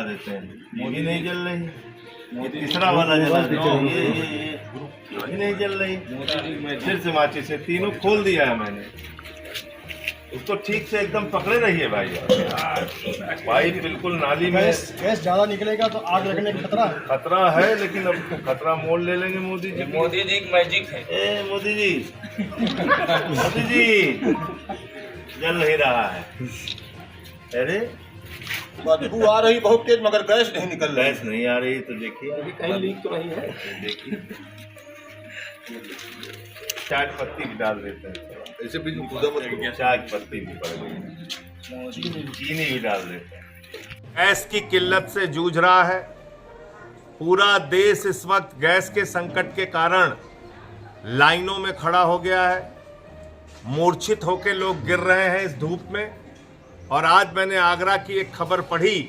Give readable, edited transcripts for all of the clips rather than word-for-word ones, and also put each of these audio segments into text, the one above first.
जला देते हैं, ये भी नहीं जल रही। ये तीसरा वाला जला देते हैं, ये भी नहीं जल रही। फिर से माचिस से तीनों खोल दिया है मैंने। उसको ठीक से एकदम पकड़े रहिए भाई। पाइप बिल्कुल नाली में। गैस ज्यादा निकलेगा तो आग लगने का खतरा है, लेकिन अब तो खतरा मोल ले लेंगे मोदी जी। मोदी जी की मैजिक है। ए मोदी जी, मोदी जी जल नहीं रहा है। अरे बदबू आ रही बहुत तेज, मगर गैस नहीं निकल रही। गैस नहीं आ रही तो देखिए कहीं लीक तो नहीं है। देखिए चाट पत्ती भी डाल देते हैं, ऐसे भी चाट पत्ती भी पड़ गई, चीनी भी डाल देते हैं। गैस की किल्लत से जूझ रहा है पूरा देश। इस वक्त गैस के संकट के कारण लाइनों में खड़ा हो गया है, मूर्छित होकर लोग गिर रहे हैं इस धूप में। और आज मैंने आगरा की एक खबर पढ़ी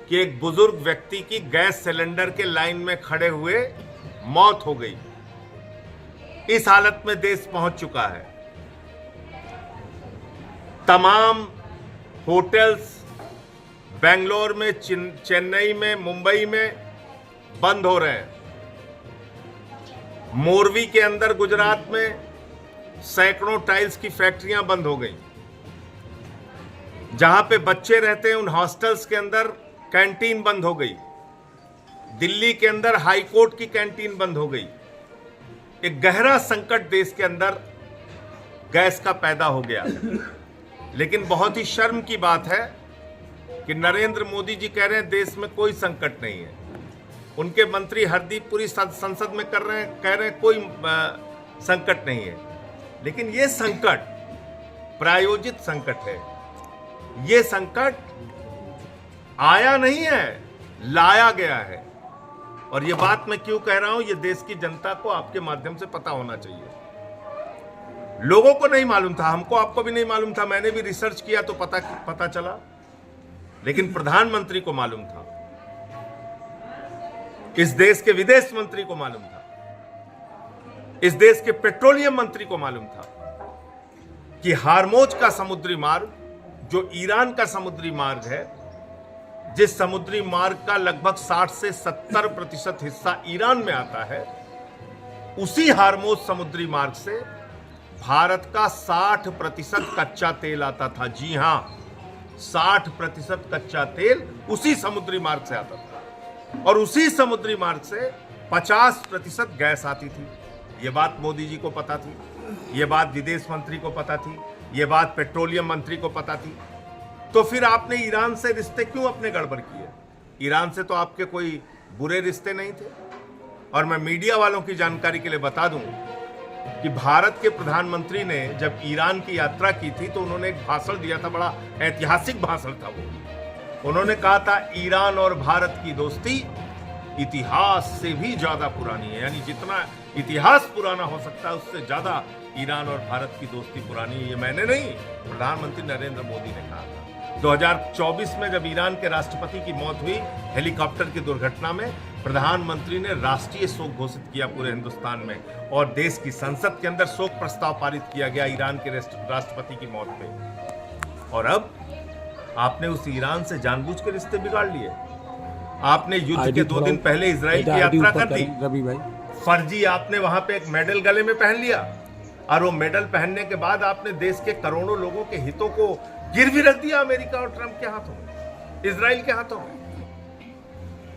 कि एक बुजुर्ग व्यक्ति की गैस सिलेंडर के लाइन में खड़े हुए मौत हो गई। इस हालत में देश पहुंच चुका है। तमाम होटल्स बेंगलोर में, चेन्नई में, मुंबई में बंद हो रहे हैं। मोरवी के अंदर गुजरात में सैकड़ों टाइल्स की फैक्ट्रियां बंद हो गई। जहां पे बच्चे रहते हैं उन हॉस्टल्स के अंदर कैंटीन बंद हो गई। दिल्ली के अंदर हाई कोर्ट की कैंटीन बंद हो गई। एक गहरा संकट देश के अंदर गैस का पैदा हो गया। लेकिन बहुत ही शर्म की बात है कि नरेंद्र मोदी जी कह रहे हैं देश में कोई संकट नहीं है। उनके मंत्री हरदीप पुरी संसद में कह रहे हैं कोई संकट नहीं है। लेकिन ये संकट प्रायोजित संकट है। ये संकट आया नहीं है, लाया गया है। और ये बात मैं क्यों कह रहा हूं, ये देश की जनता को आपके माध्यम से पता होना चाहिए। लोगों को नहीं मालूम था, हमको आपको भी नहीं मालूम था। मैंने भी रिसर्च किया तो पता चला। लेकिन प्रधानमंत्री को मालूम था, इस देश के विदेश मंत्री को मालूम था, इस देश के पेट्रोलियम मंत्री को मालूम था कि हार्मोज का समुद्री मार्ग, जो ईरान का समुद्री मार्ग है, जिस समुद्री मार्ग का लगभग 60 से 70% हिस्सा ईरान में आता है, उसी हार्मोज समुद्री मार्ग से भारत का 60% कच्चा तेल आता था। जी हां, 60% कच्चा तेल उसी समुद्री मार्ग से आता था। और उसी समुद्री मार्ग से 50% गैस आती थी। ये बात मोदी जी को पता थी, ये बात विदेश मंत्री को पता थी, ये बात पेट्रोलियम मंत्री को पता थी। तो फिर आपने ईरान से रिश्ते क्यों अपने गड़बड़ किए? ईरान से तो आपके कोई बुरे रिश्ते नहीं थे। और मैं मीडिया वालों की जानकारी के लिए बता दूं कि भारत के प्रधानमंत्री ने जब ईरान की यात्रा की थी तो उन्होंने एक भाषण दिया था, बड़ा ऐतिहासिक भाषण था वो। उन्होंने कहा था ईरान और भारत की दोस्ती इतिहास से भी ज्यादा पुरानी है। यानी जितना इतिहास पुराना हो सकता है उससे ज्यादा ईरान और भारत की दोस्ती पुरानी है। ये मैंने नहीं, प्रधानमंत्री नरेंद्र मोदी ने कहा था। 2024 में जब ईरान के राष्ट्रपति की मौत हुई हेलीकॉप्टर की दुर्घटना में, प्रधानमंत्री ने राष्ट्रीय शोक घोषित किया पूरे हिंदुस्तान में। और देश की संसद के अंदर शोक प्रस्ताव पारित किया गया ईरान के राष्ट्रपति की मौत पे। और अब आपने उस ईरान से जानबूझ के रिश्ते बिगाड़ लिए। आपने युद्ध के 2 दिन पहले इजराइल की यात्रा कर दी। रवि भाई, फर्जी आपने वहां पे एक मेडल गले में पहन लिया। और वो मेडल पहनने के बाद आपने देश के करोड़ों लोगों के हितों को गिरवी रख दिया अमेरिका और ट्रंप के हाथों में, इजराइल के हाथों में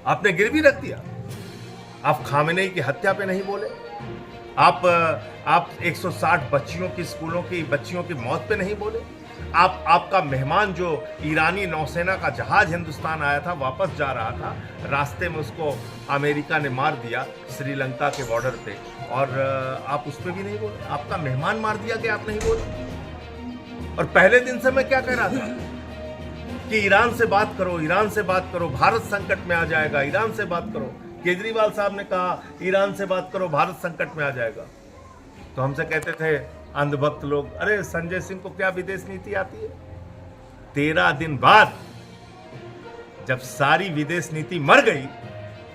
आपने गिरवी रख दिया। आप खामेनेई की हत्या पे नहीं बोले, आप 160 बच्चियों की स्कूलों की बच्चियों की मौत पे नहीं बोले। आपका मेहमान जो ईरानी नौसेना का जहाज हिंदुस्तान आया था, वापस जा रहा था, रास्ते में उसको अमेरिका ने मार दिया श्रीलंका के बॉर्डर पे, और आप उस पर भी नहीं बोले। आपका मेहमान मार दिया कि आप नहीं बोले। और पहले दिन से मैं क्या कह रहा था कि ईरान से बात करो, ईरान से बात करो, भारत संकट में आ जाएगा, ईरान से बात करो। केजरीवाल साहब ने कहा ईरान से बात करो, भारत संकट में आ जाएगा। तो हमसे कहते थे अंधभक्त लोग, अरे संजय सिंह को क्या विदेश नीति आती है? 13 दिन बाद जब सारी विदेश नीति मर गई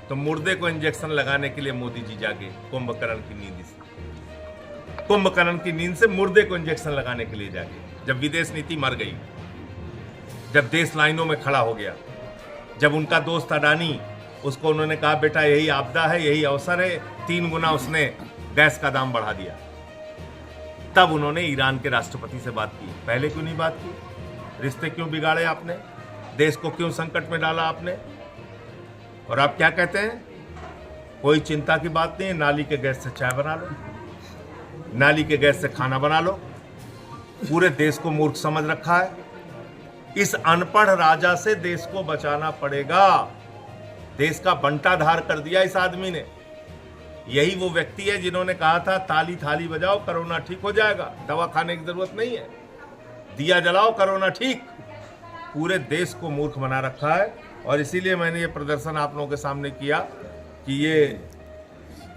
तो मुर्दे को इंजेक्शन लगाने के लिए मोदी जी जागे कुंभकर्ण की नींद से, कुंभकर्ण की नींद से मुर्दे को इंजेक्शन लगाने के लिए जागे। जब विदेश नीति मर गई, जब देश लाइनों में खड़ा हो गया, जब उनका दोस्त अडानी, उसको उन्होंने कहा बेटा यही आपदा है, यही अवसर है, 3 गुना उसने गैस का दाम बढ़ा दिया। तब उन्होंने ईरान के राष्ट्रपति से बात की। पहले क्यों नहीं बात की? रिश्ते क्यों बिगाड़े आपने? देश को क्यों संकट में डाला आपने? और आप क्या कहते हैं? कोई चिंता की बात नहीं है, नाली के गैस से चाय बना लो, नाली के गैस से खाना बना लो। पूरे देश को मूर्ख समझ रखा है। इस अनपढ़ राजा से देश को बचाना पड़ेगा। देश का बंटाधार कर दिया इस आदमी ने। यही वो व्यक्ति है जिन्होंने कहा था ताली थाली बजाओ कोरोना ठीक हो जाएगा, दवा खाने की जरूरत नहीं है, दिया जलाओ कोरोना ठीक। पूरे देश को मूर्ख बना रखा है। और इसीलिए मैंने ये प्रदर्शन आप लोगों के सामने किया कि ये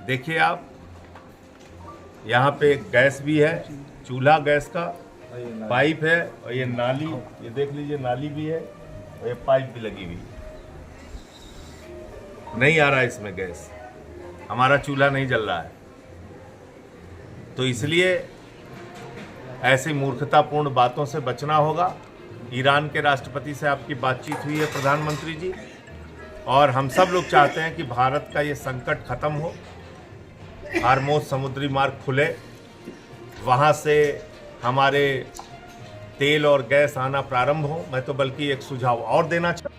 देखिए आप, यहाँ पे गैस भी है, चूल्हा गैस का, पाइप है, और ये नाली, ये देख लीजिए नाली भी है, और ये पाइप भी लगी हुई। नहीं आ रहा है इसमें गैस, हमारा चूल्हा नहीं जल रहा है। तो इसलिए ऐसी मूर्खतापूर्ण बातों से बचना होगा। ईरान के राष्ट्रपति से आपकी बातचीत हुई है प्रधानमंत्री जी, और हम सब लोग चाहते हैं कि भारत का ये संकट खत्म हो, हार्मोज समुद्री मार्ग खुले, वहाँ से हमारे तेल और गैस आना प्रारंभ हो। मैं तो बल्कि एक सुझाव और देना चाहता हूँ।